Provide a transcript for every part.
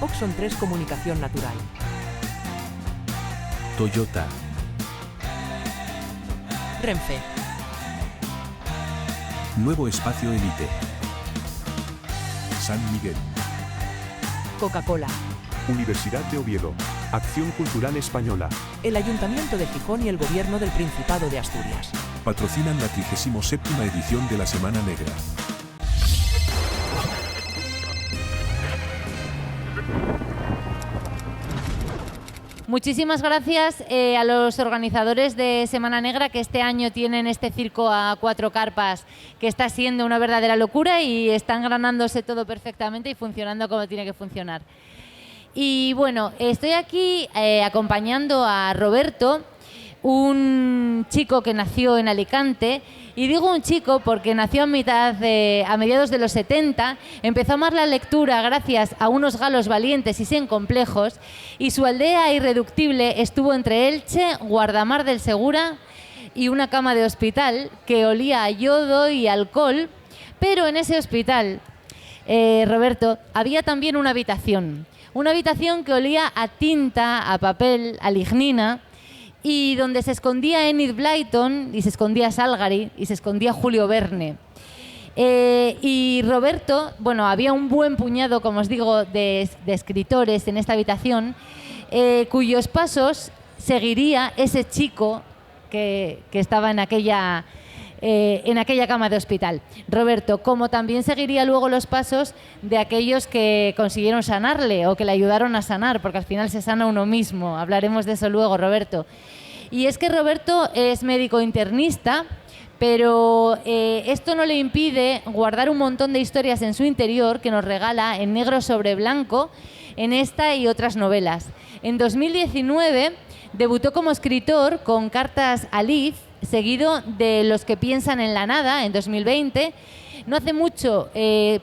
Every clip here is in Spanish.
Oxon 3 Comunicación Natural. Toyota. Renfe. Nuevo Espacio Elite. San Miguel. Coca-Cola. Universidad de Oviedo. Acción Cultural Española. El Ayuntamiento de Gijón y el Gobierno del Principado de Asturias. Patrocinan la 37ª edición de la Semana Negra. Muchísimas gracias a los organizadores de Semana Negra, que este año tienen este circo a 4 carpas que está siendo una verdadera locura y está engranándose todo perfectamente y funcionando como tiene que funcionar. Y bueno, estoy aquí acompañando a Roberto, un chico que nació en Alicante, y digo un chico porque nació a mediados de los 70, empezó a amar la lectura gracias a unos galos valientes y sin complejos, y su aldea irreductible estuvo entre Elche, Guardamar del Segura y una cama de hospital que olía a yodo y alcohol, pero en ese hospital, Roberto, había también una habitación que olía a tinta, a papel, a lignina, y donde se escondía Enid Blyton, y se escondía Salgari, y se escondía Julio Verne. Y Roberto, bueno, había un buen puñado, como os digo, de escritores en esta habitación, cuyos pasos seguiría ese chico que estaba en aquella cama de hospital. Roberto, como también seguiría luego los pasos de aquellos que consiguieron sanarle o que le ayudaron a sanar, porque al final se sana uno mismo. Hablaremos de eso luego, Roberto. Y es que Roberto es médico internista, pero esto no le impide guardar un montón de historias en su interior que nos regala en negro sobre blanco en esta y otras novelas. En 2019 debutó como escritor con Cartas a Liz, seguido de Los que piensan en la nada, en 2020. No hace mucho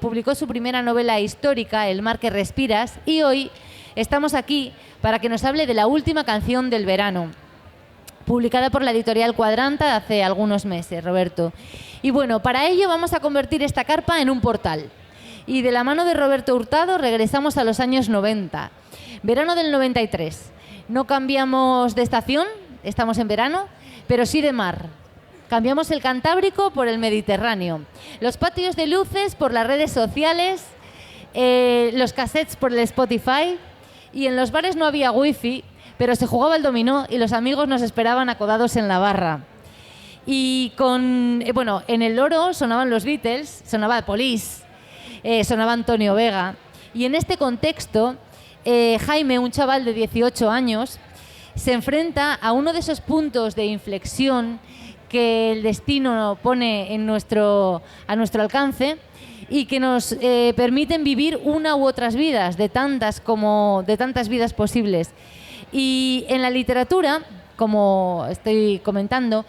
publicó su primera novela histórica, El mar que respiras, y hoy estamos aquí para que nos hable de La última canción del verano, publicada por la editorial Cuadranta hace algunos meses, Roberto. Y bueno, para ello vamos a convertir esta carpa en un portal. Y de la mano de Roberto Hurtado regresamos a los años 90. Verano del 93. No cambiamos de estación, estamos en verano, pero sí de mar. Cambiamos el Cantábrico por el Mediterráneo, los patios de luces por las redes sociales, los cassettes por el Spotify, y en los bares no había wifi, pero se jugaba el dominó y los amigos nos esperaban acodados en la barra. Y en el Oro sonaban los Beatles, sonaba Police, sonaba Antonio Vega, y en este contexto Jaime, un chaval de 18 años, se enfrenta a uno de esos puntos de inflexión que el destino pone a nuestro alcance y que nos permiten vivir una u otras vidas, de tantas vidas posibles. Y en la literatura, como estoy comentando,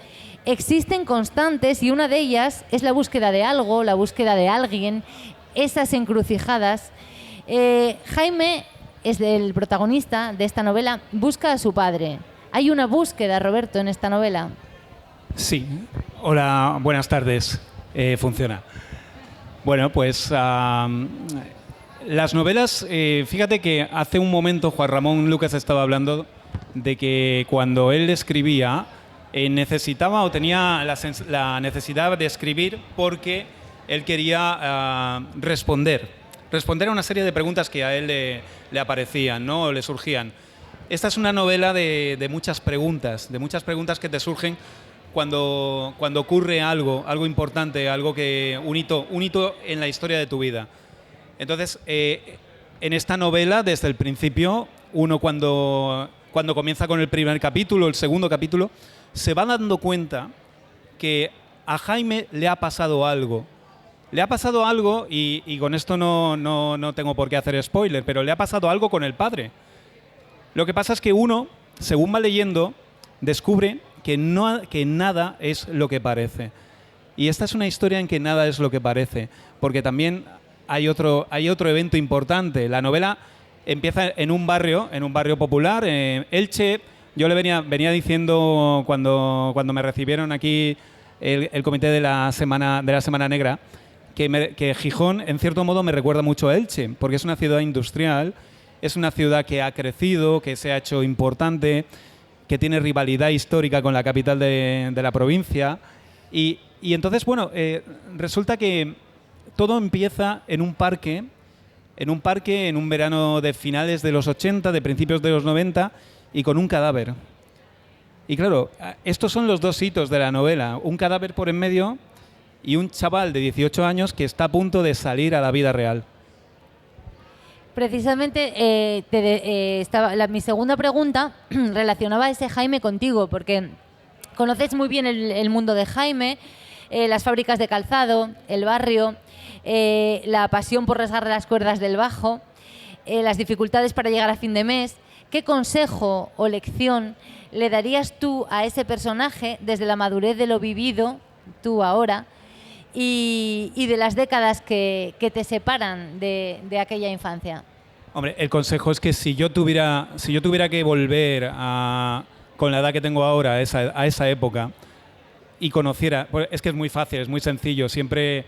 existen constantes, y una de ellas es la búsqueda de algo, la búsqueda de alguien, esas encrucijadas. Jaime es el protagonista de esta novela, busca a su padre. Hay una búsqueda, Roberto, en esta novela. Sí. Hola, buenas tardes. Funciona. Bueno, pues las novelas, fíjate que hace un momento Juan Ramón Lucas estaba hablando de que cuando él escribía necesitaba o tenía la necesidad de escribir porque él quería responder a una serie de preguntas que a él le aparecían, ¿no? O le surgían. Esta es una novela de muchas preguntas que te surgen cuando ocurre algo importante, un hito en la historia de tu vida. Entonces, en esta novela, desde el principio, uno cuando comienza con el primer capítulo, el segundo capítulo, se va dando cuenta que a Jaime le ha pasado algo. Le ha pasado algo, y con esto no tengo por qué hacer spoiler, pero le ha pasado algo con el padre. Lo que pasa es que uno, según va leyendo, descubre que nada es lo que parece. Y esta es una historia en que nada es lo que parece, porque también hay otro evento importante. La novela empieza en un barrio popular, Elche. Yo le venía diciendo cuando me recibieron aquí el comité de la Semana Negra, que Gijón, en cierto modo, me recuerda mucho a Elche, porque es una ciudad industrial es una ciudad que ha crecido, que se ha hecho importante, que tiene rivalidad histórica con la capital de la provincia. Y entonces, bueno, resulta que todo empieza en un parque, en un verano de finales de los 80, de principios de los 90, y con un cadáver. Y claro, estos son los dos hitos de la novela. Un cadáver por en medio y un chaval de 18 años que está a punto de salir a la vida real. Precisamente mi segunda pregunta relacionaba a ese Jaime contigo, porque conoces muy bien el mundo de Jaime, las fábricas de calzado, el barrio, la pasión por rasgar las cuerdas del bajo, las dificultades para llegar a fin de mes. ¿Qué consejo o lección le darías tú a ese personaje desde la madurez de lo vivido, tú ahora, y de las décadas que te separan de aquella infancia? Hombre, el consejo es que si yo tuviera que volver con la edad que tengo ahora a esa época y conociera, pues es que es muy fácil, es muy sencillo, siempre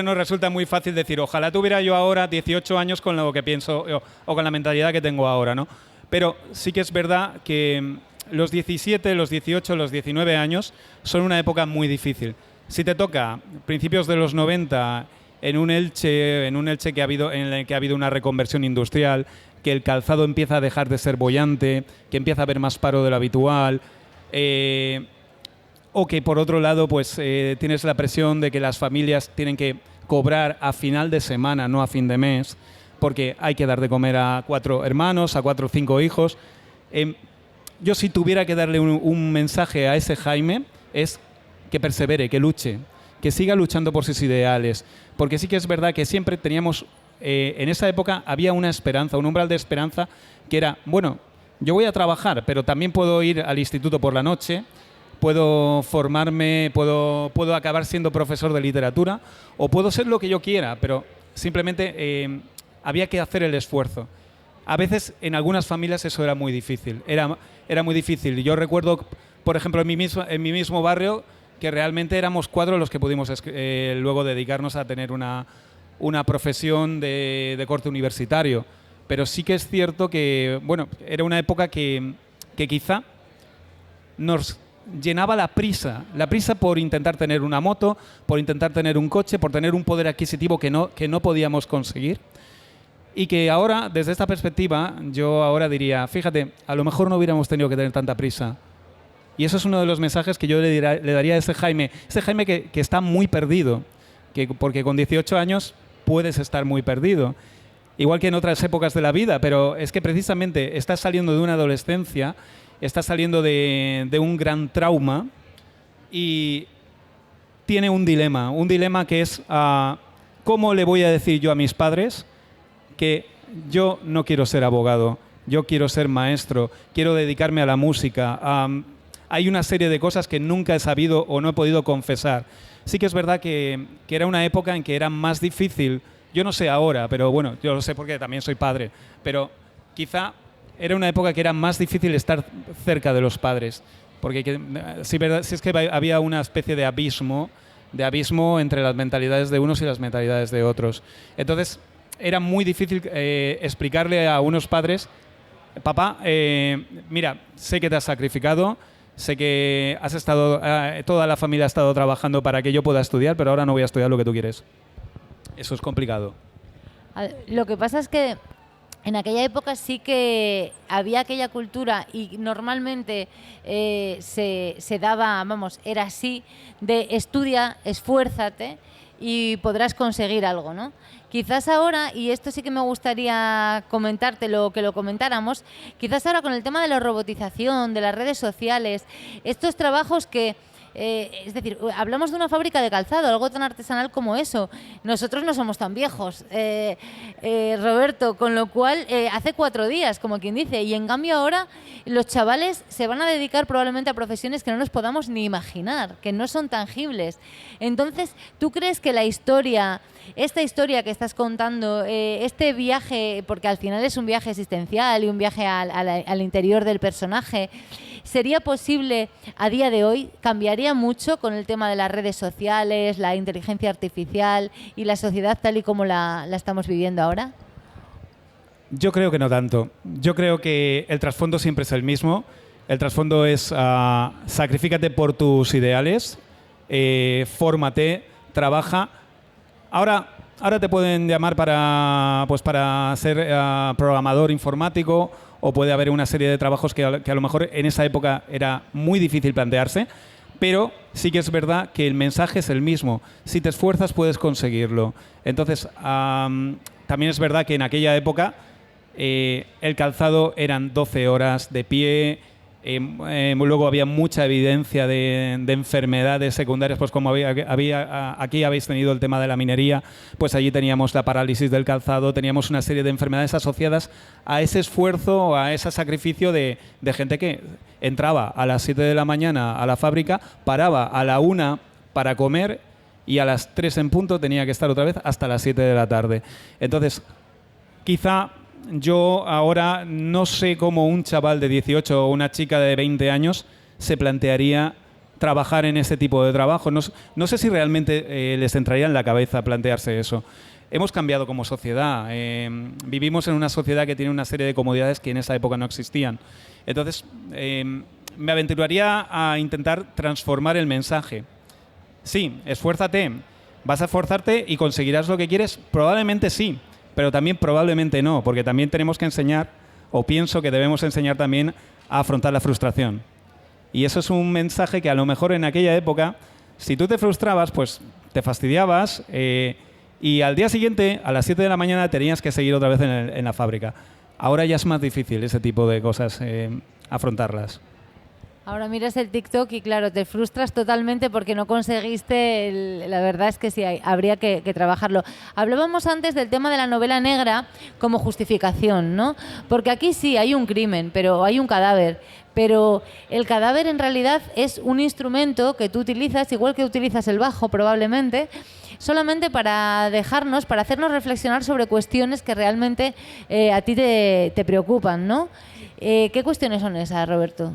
nos resulta muy fácil decir, ojalá tuviera yo ahora 18 años con lo que pienso o con la mentalidad que tengo ahora, ¿no? Pero sí que es verdad que los 17, los 18, los 19 años son una época muy difícil. Si te toca principios de los 90 en un Elche en el que ha habido una reconversión industrial, que el calzado empieza a dejar de ser boyante, que empieza a haber más paro de lo habitual, o que por otro lado pues tienes la presión de que las familias tienen que cobrar a final de semana, no a fin de mes, porque hay que dar de comer a 4 hermanos, a 4 o 5 hijos. Yo si tuviera que darle un mensaje a ese Jaime es que persevere, que luche, que siga luchando por sus ideales, porque sí que es verdad que siempre teníamos, en esa época había una esperanza, un umbral de esperanza que era, bueno, yo voy a trabajar, pero también puedo ir al instituto por la noche, puedo formarme, puedo acabar siendo profesor de literatura, o puedo ser lo que yo quiera, pero simplemente había que hacer el esfuerzo. A veces en algunas familias eso era muy difícil, era muy difícil. Yo recuerdo, por ejemplo, en mi mismo barrio, que realmente éramos 4 los que pudimos luego dedicarnos a tener una profesión de corte universitario. Pero sí que es cierto que, bueno, era una época que quizá nos llenaba la prisa por intentar tener una moto, por intentar tener un coche, por tener un poder adquisitivo que no podíamos conseguir. Y que ahora, desde esta perspectiva, yo ahora diría, fíjate, a lo mejor no hubiéramos tenido que tener tanta prisa. Y eso es uno de los mensajes que yo le daría a ese Jaime que está muy perdido, porque con 18 años puedes estar muy perdido, igual que en otras épocas de la vida, pero es que precisamente estás saliendo de una adolescencia, estás saliendo de un gran trauma y tiene un dilema que es ¿cómo le voy a decir yo a mis padres que yo no quiero ser abogado, yo quiero ser maestro, quiero dedicarme a la música? Hay una serie de cosas que nunca he sabido o no he podido confesar. Sí que es verdad que era una época en que era más difícil, yo no sé ahora, pero bueno, yo lo sé porque también soy padre, pero quizá era una época que era más difícil estar cerca de los padres, porque si es que había una especie de abismo entre las mentalidades de unos y las mentalidades de otros. Entonces, era muy difícil explicarle a unos padres, papá, mira, sé que te has sacrificado, sé que toda la familia ha estado trabajando para que yo pueda estudiar, pero ahora no voy a estudiar lo que tú quieres. Eso es complicado. Lo que pasa es que en aquella época sí que había aquella cultura y normalmente se daba, era así, de estudia, esfuérzate y podrás conseguir algo, ¿no? Quizás ahora, y esto sí que me gustaría comentártelo, que lo comentáramos, quizás ahora con el tema de la robotización, de las redes sociales, estos trabajos que, es decir, hablamos de una fábrica de calzado, algo tan artesanal como eso. Nosotros no somos tan viejos, Roberto, con lo cual hace 4 días, como quien dice, y en cambio ahora los chavales se van a dedicar probablemente a profesiones que no nos podamos ni imaginar, que no son tangibles. Entonces, ¿tú crees que esta historia que estás contando, este viaje, porque al final es un viaje existencial y un viaje al interior del personaje, sería posible a día de hoy? ¿Cambiaría mucho con el tema de las redes sociales, la inteligencia artificial y la sociedad tal y como la estamos viviendo ahora? Yo creo que no tanto. Yo creo que el trasfondo siempre es el mismo. El trasfondo es sacrifícate por tus ideales, fórmate, trabaja. Ahora te pueden llamar para ser programador informático, o puede haber una serie de trabajos que a lo mejor en esa época era muy difícil plantearse, pero sí que es verdad que el mensaje es el mismo. Si te esfuerzas puedes conseguirlo. Entonces, también es verdad que en aquella época el calzado eran 12 horas de pie. Luego había mucha evidencia de enfermedades secundarias, pues como aquí habéis tenido el tema de la minería, pues allí teníamos la parálisis del calzado, teníamos una serie de enfermedades asociadas a ese esfuerzo, a ese sacrificio de gente que entraba a las 7 de la mañana a la fábrica, paraba a la 1 para comer y a las 3 en punto tenía que estar otra vez hasta las 7 de la tarde. Entonces, quizá yo ahora no sé cómo un chaval de 18 o una chica de 20 años se plantearía trabajar en ese tipo de trabajo. No sé si realmente les entraría en la cabeza plantearse eso. Hemos cambiado como sociedad. Vivimos en una sociedad que tiene una serie de comodidades que en esa época no existían. Entonces, me aventuraría a intentar transformar el mensaje. Sí, esfuérzate. ¿Vas a esforzarte y conseguirás lo que quieres? Probablemente sí. Pero también probablemente no, porque también tenemos que enseñar, o pienso que debemos enseñar también a afrontar la frustración. Y eso es un mensaje que a lo mejor en aquella época, si tú te frustrabas, pues te fastidiabas y al día siguiente, a las 7 de la mañana, tenías que seguir otra vez en la fábrica. Ahora ya es más difícil ese tipo de cosas, afrontarlas. Ahora miras el TikTok y claro, te frustras totalmente porque no conseguiste, la verdad es que sí, habría que trabajarlo. Hablábamos antes del tema de la novela negra como justificación, ¿no? Porque aquí sí hay un crimen, pero hay un cadáver. Pero el cadáver en realidad es un instrumento que tú utilizas, igual que utilizas el bajo probablemente, solamente para dejarnos, para hacernos reflexionar sobre cuestiones que realmente a ti te preocupan, ¿no? ¿Qué cuestiones son esas, Roberto?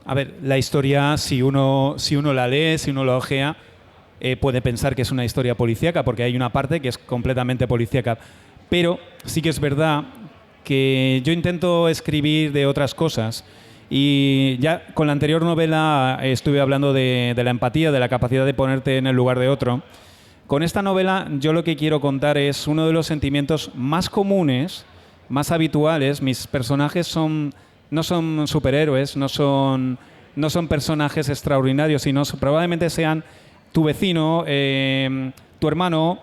A ver, la historia, si uno la lee, si uno la ojea, puede pensar que es una historia policíaca, porque hay una parte que es completamente policíaca. Pero sí que es verdad que yo intento escribir de otras cosas. Y ya con la anterior novela estuve hablando de la empatía, de la capacidad de ponerte en el lugar de otro. Con esta novela yo lo que quiero contar es uno de los sentimientos más comunes, más habituales. Mis personajes no son superhéroes, no son personajes extraordinarios, sino probablemente sean tu vecino, tu hermano,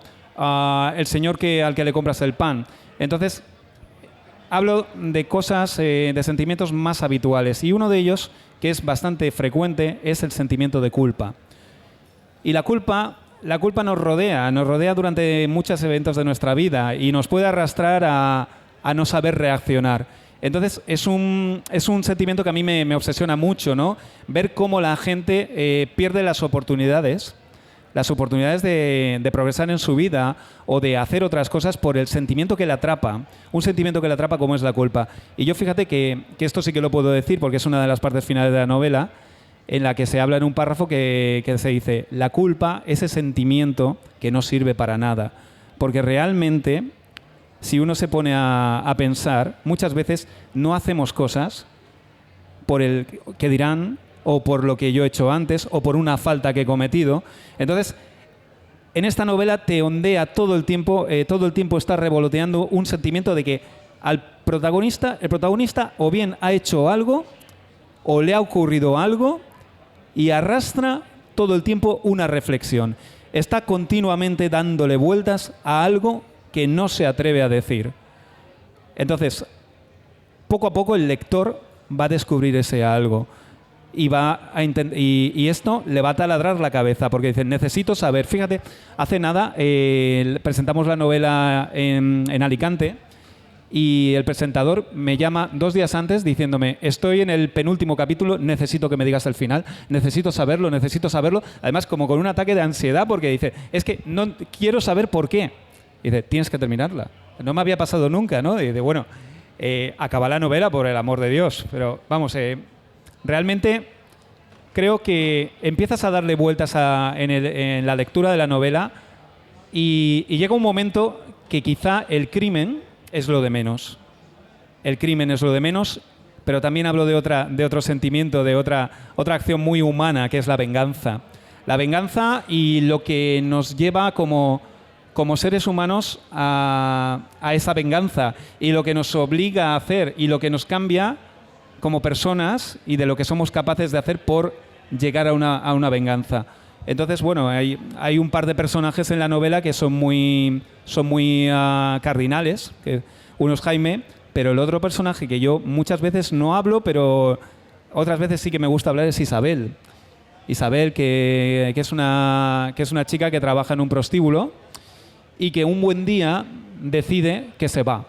el señor al que le compras el pan. Entonces, hablo de cosas, de sentimientos más habituales. Y uno de ellos, que es bastante frecuente, es el sentimiento de culpa. Y la culpa nos rodea durante muchos eventos de nuestra vida y nos puede arrastrar a no saber reaccionar. Entonces, es un sentimiento que a mí me obsesiona mucho, ¿no? Ver cómo la gente pierde las oportunidades de progresar en su vida o de hacer otras cosas por el sentimiento que le atrapa, un sentimiento que le atrapa como es la culpa. Y yo fíjate que esto sí que lo puedo decir porque es una de las partes finales de la novela en la que se habla en un párrafo que se dice: la culpa, ese sentimiento que no sirve para nada, porque realmente, si uno se pone a pensar, muchas veces no hacemos cosas por el que dirán o por lo que yo he hecho antes o por una falta que he cometido. Entonces, en esta novela te ondea todo el tiempo está revoloteando un sentimiento de que el protagonista o bien ha hecho algo o le ha ocurrido algo y arrastra todo el tiempo una reflexión. Está continuamente dándole vueltas a algo que no se atreve a decir. Entonces, poco a poco el lector va a descubrir ese algo y esto le va a taladrar la cabeza porque dice: necesito saber. Fíjate, hace nada presentamos la novela en Alicante y el presentador me llama 2 días antes diciéndome: estoy en el penúltimo capítulo, necesito que me digas el final, necesito saberlo. Además, como con un ataque de ansiedad porque dice: es que no quiero saber por qué. Y dice: tienes que terminarla. No me había pasado nunca, ¿no? Y dice: bueno, acaba la novela, por el amor de Dios. Pero vamos, realmente creo que empiezas a darle vueltas en la lectura de la novela y llega un momento que quizá el crimen es lo de menos. el crimen es lo de menos, pero también hablo de otro sentimiento, de otra acción muy humana, que es la venganza. La venganza y lo que nos lleva como seres humanos a esa venganza, y lo que nos obliga a hacer y lo que nos cambia como personas y de lo que somos capaces de hacer por llegar a una venganza. Entonces, bueno, hay un par de personajes en la novela que son muy cardinales. Que uno es Jaime, pero el otro personaje que yo muchas veces no hablo, pero otras veces sí que me gusta hablar, es Isabel. Isabel, que es una chica que trabaja en un prostíbulo y que un buen día decide que se va.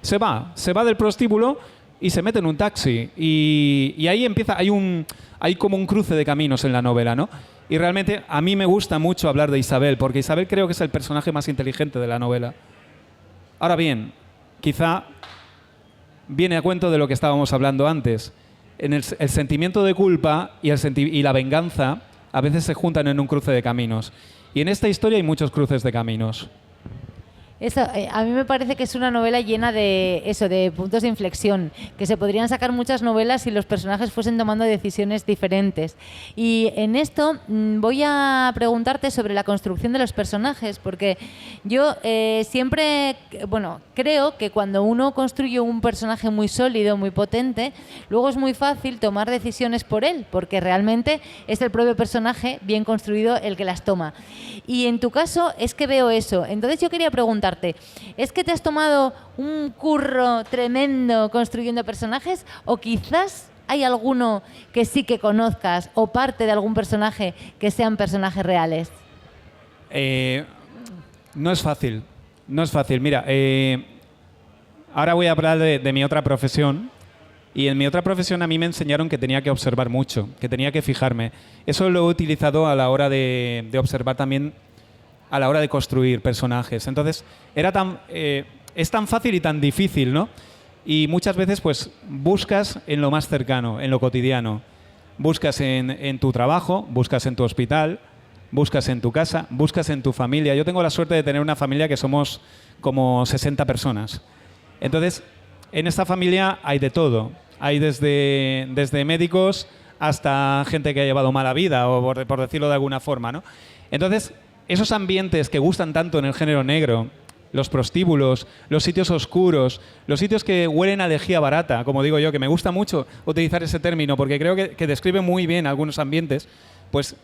Se va del prostíbulo y se mete en un taxi. Y ahí empieza, hay como un cruce de caminos en la novela, ¿no? Y realmente a mí me gusta mucho hablar de Isabel, porque Isabel creo que es el personaje más inteligente de la novela. Ahora bien, quizá viene a cuento de lo que estábamos hablando antes. El sentimiento de culpa y la venganza a veces se juntan en un cruce de caminos. Y en esta historia hay muchos cruces de caminos. Eso, a mí me parece que es una novela llena de puntos de inflexión, que se podrían sacar muchas novelas si los personajes fuesen tomando decisiones diferentes. Y en esto voy a preguntarte sobre la construcción de los personajes, porque yo siempre, creo que cuando uno construye un personaje muy sólido, muy potente, luego es muy fácil tomar decisiones por él, porque realmente es el propio personaje bien construido el que las toma. Y en tu caso es que veo eso. Entonces yo quería preguntarte, ¿es que te has tomado un curro tremendo construyendo personajes, o quizás hay alguno que sí que conozcas o parte de algún personaje que sean personajes reales? No es fácil. Mira, ahora voy a hablar de mi otra profesión. Y en mi otra profesión a mí me enseñaron que tenía que observar mucho, que tenía que fijarme. Eso lo he utilizado a la hora de observar también, a la hora de construir personajes. Entonces, es tan fácil y tan difícil, ¿no? Y muchas veces pues buscas en lo más cercano, en lo cotidiano. Buscas en tu trabajo, buscas en tu hospital, buscas en tu casa, buscas en tu familia. Yo tengo la suerte de tener una familia que somos como 60 personas. Entonces, en esta familia hay de todo. Hay desde médicos hasta gente que ha llevado mala vida, o por decirlo de alguna forma, ¿no? Entonces, esos ambientes que gustan tanto en el género negro, los prostíbulos, los sitios oscuros, los sitios que huelen a lejía barata, como digo yo, que me gusta mucho utilizar ese término porque creo que describe muy bien algunos ambientes, pues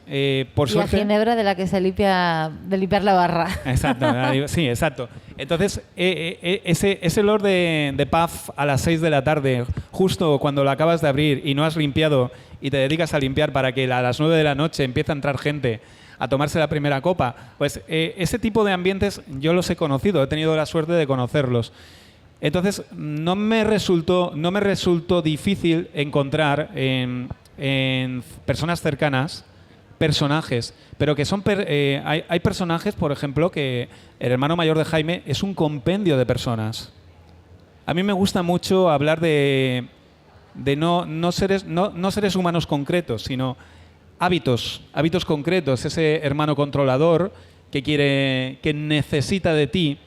por suerte... Y la ginebra de la que se limpia, de limpiar la barra. Exacto, sí, exacto. Entonces, ese olor de pub a las 6 de la tarde, justo cuando lo acabas de abrir y no has limpiado y te dedicas a limpiar para que a las 9 de la noche empiece a entrar gente a tomarse la primera copa, pues ese tipo de ambientes yo los he conocido, he tenido la suerte de conocerlos. Entonces, no me resultó difícil encontrar en personas cercanas personajes, pero que son hay personajes, por ejemplo, que el hermano mayor de Jaime es un compendio de personas. A mí me gusta mucho hablar de no seres humanos concretos, sino hábitos concretos. Ese hermano controlador que necesita de ti,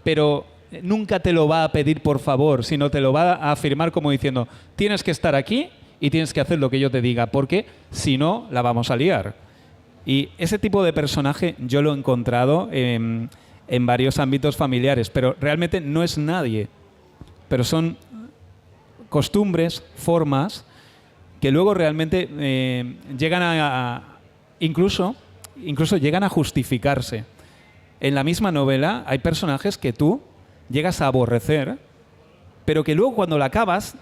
pero nunca te lo va a pedir por favor, sino te lo va a afirmar como diciendo: tienes que estar aquí y tienes que hacer lo que yo te diga, porque si no, la vamos a liar. Y ese tipo de personaje yo lo he encontrado en varios ámbitos familiares, pero realmente no es nadie. Pero son costumbres, formas, que luego realmente llegan incluso llegan a justificarse. En la misma novela hay personajes que tú llegas a aborrecer, pero que luego cuando la acabas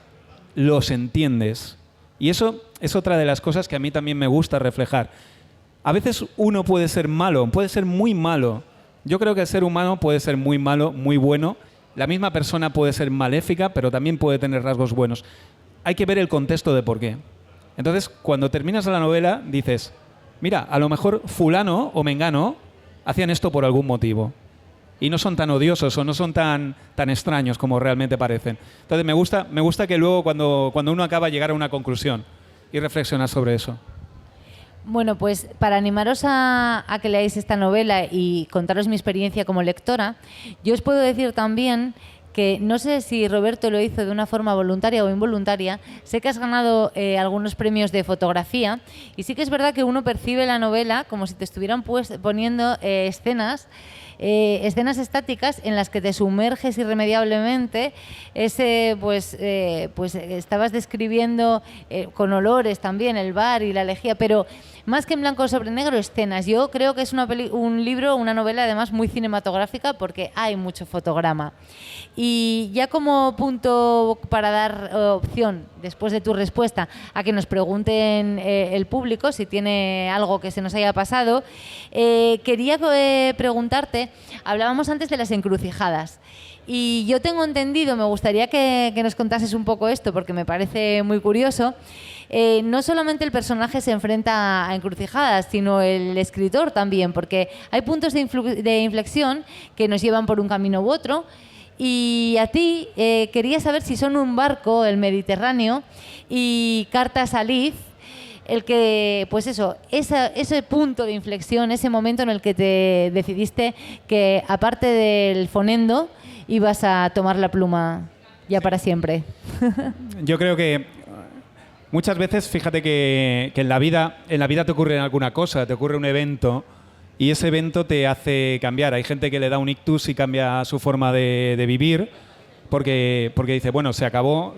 los entiendes. Y eso es otra de las cosas que a mí también me gusta reflejar. A veces uno puede ser malo, puede ser muy malo. Yo creo que el ser humano puede ser muy malo, muy bueno. La misma persona puede ser maléfica, pero también puede tener rasgos buenos. Hay que ver el contexto de por qué. Entonces, cuando terminas la novela, dices: mira, a lo mejor fulano o mengano hacían esto por algún motivo. Y no son tan odiosos o no son tan extraños como realmente parecen. Entonces me gusta que luego cuando uno acaba llegar a una conclusión y reflexionar sobre eso. Bueno, pues para animaros a que leáis esta novela y contaros mi experiencia como lectora, yo os puedo decir también que no sé si Roberto lo hizo de una forma voluntaria o involuntaria. Sé que has ganado algunos premios de fotografía y sí que es verdad que uno percibe la novela como si te estuvieran poniendo escenas estáticas en las que te sumerges irremediablemente. Pues estabas describiendo con olores también el bar y la lejía, pero más que en blanco sobre negro, escenas. Yo creo que es un libro, una novela además muy cinematográfica porque hay mucho fotograma. Y ya como punto para dar opción, después de tu respuesta, a que nos pregunten el público si tiene algo que se nos haya pasado, quería preguntarte, hablábamos antes de las encrucijadas. Y yo tengo entendido, me gustaría que nos contases un poco esto porque me parece muy curioso. No solamente el personaje se enfrenta a encrucijadas, sino el escritor también, porque hay puntos de inflexión que nos llevan por un camino u otro. Y a ti quería saber si son un barco, el Mediterráneo, y Cartas a Liz, el que, pues eso, ese punto de inflexión, ese momento en el que te decidiste que, aparte del fonendo, ibas a tomar la pluma ya para siempre. Yo creo que muchas veces, fíjate que en la vida te ocurre alguna cosa, te ocurre un evento y ese evento te hace cambiar. Hay gente que le da un ictus y cambia su forma de vivir porque dice, bueno, se acabó,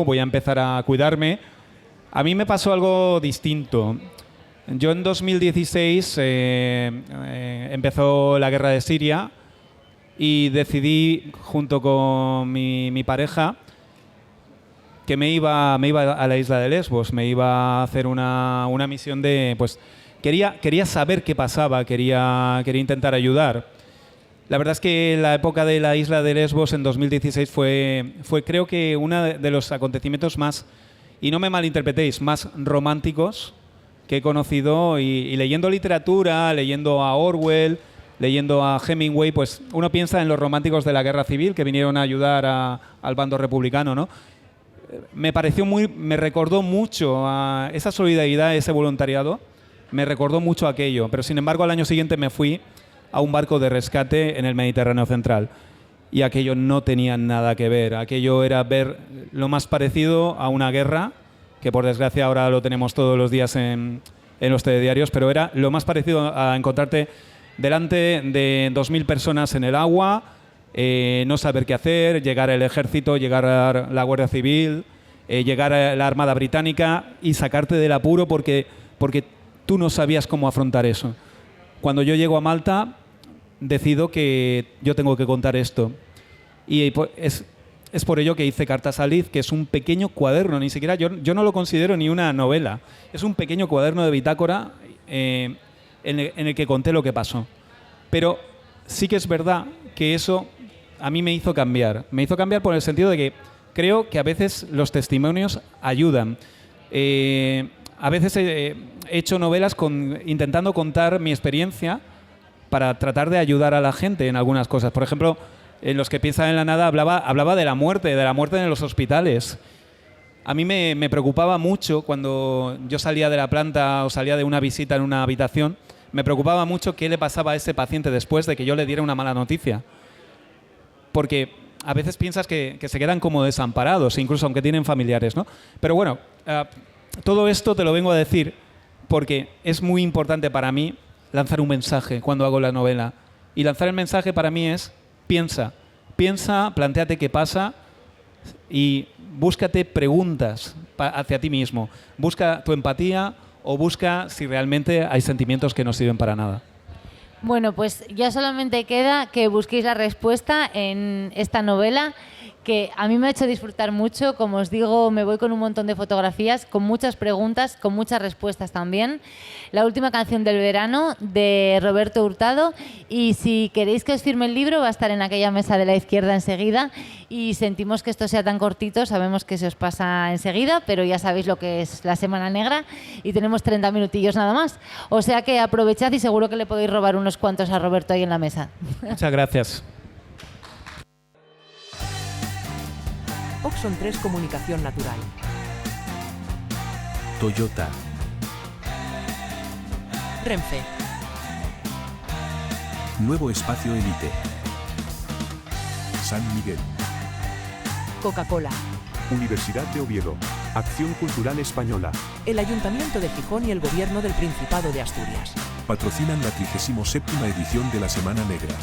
voy a empezar a cuidarme. A mí me pasó algo distinto. Yo en 2016 empezó la guerra de Siria y decidí, junto con mi pareja, que me iba a la isla de Lesbos, me iba a hacer una misión de... pues quería saber qué pasaba, quería intentar ayudar. La verdad es que la época de la isla de Lesbos en 2016 fue creo que uno de los acontecimientos más, y no me malinterpretéis, más románticos que he conocido, y leyendo literatura, leyendo a Orwell, leyendo a Hemingway, pues uno piensa en los románticos de la guerra civil que vinieron a ayudar al bando republicano, ¿no? Me recordó mucho a esa solidaridad, ese voluntariado, me recordó mucho aquello, pero sin embargo al año siguiente me fui a un barco de rescate en el Mediterráneo central y aquello no tenía nada que ver, aquello era ver lo más parecido a una guerra, que por desgracia ahora lo tenemos todos los días en los telediarios, pero era lo más parecido a encontrarte delante de 2.000 personas en el agua, no saber qué hacer, llegar el ejército, llegar la Guardia Civil, llegar a la Armada Británica y sacarte del apuro porque tú no sabías cómo afrontar eso. Cuando yo llego a Malta, decido que yo tengo que contar esto. Y es por ello que hice Cartas a Liz, que es un pequeño cuaderno, ni siquiera yo no lo considero ni una novela. Es un pequeño cuaderno de bitácora en el que conté lo que pasó. Pero sí que es verdad que eso a mí me hizo cambiar. Me hizo cambiar por el sentido de que creo que a veces los testimonios ayudan. A veces he hecho novelas intentando contar mi experiencia para tratar de ayudar a la gente en algunas cosas. Por ejemplo, en Los que piensan en la nada hablaba de la muerte en los hospitales. A mí me preocupaba mucho cuando yo salía de la planta o salía de una visita en una habitación, me preocupaba mucho qué le pasaba a ese paciente después de que yo le diera una mala noticia. Porque a veces piensas que se quedan como desamparados, incluso aunque tienen familiares, ¿no? Pero bueno, todo esto te lo vengo a decir porque es muy importante para mí lanzar un mensaje cuando hago la novela. Y lanzar el mensaje para mí es piensa, plantéate qué pasa y búscate preguntas hacia ti mismo. Busca tu empatía o busca si realmente hay sentimientos que no sirven para nada. Bueno, pues ya solamente queda que busquéis la respuesta en esta novela, que a mí me ha hecho disfrutar mucho. Como os digo, me voy con un montón de fotografías, con muchas preguntas, con muchas respuestas también. La última canción del verano, de Roberto Hurtado. Y si queréis que os firme el libro, va a estar en aquella mesa de la izquierda enseguida. Y sentimos que esto sea tan cortito, sabemos que se os pasa enseguida, pero ya sabéis lo que es la Semana Negra y tenemos 30 minutillos nada más. O sea que aprovechad y seguro que le podéis robar unos cuantos a Roberto ahí en la mesa. Muchas gracias. Oxon 3 Comunicación Natural. Toyota. Renfe. Nuevo espacio Elite. San Miguel. Coca-Cola, Universidad de Oviedo. Acción Cultural Española. el Ayuntamiento de Gijón y el Gobierno del Principado de Asturias. Patrocinan la 37ª edición de la Semana Negra.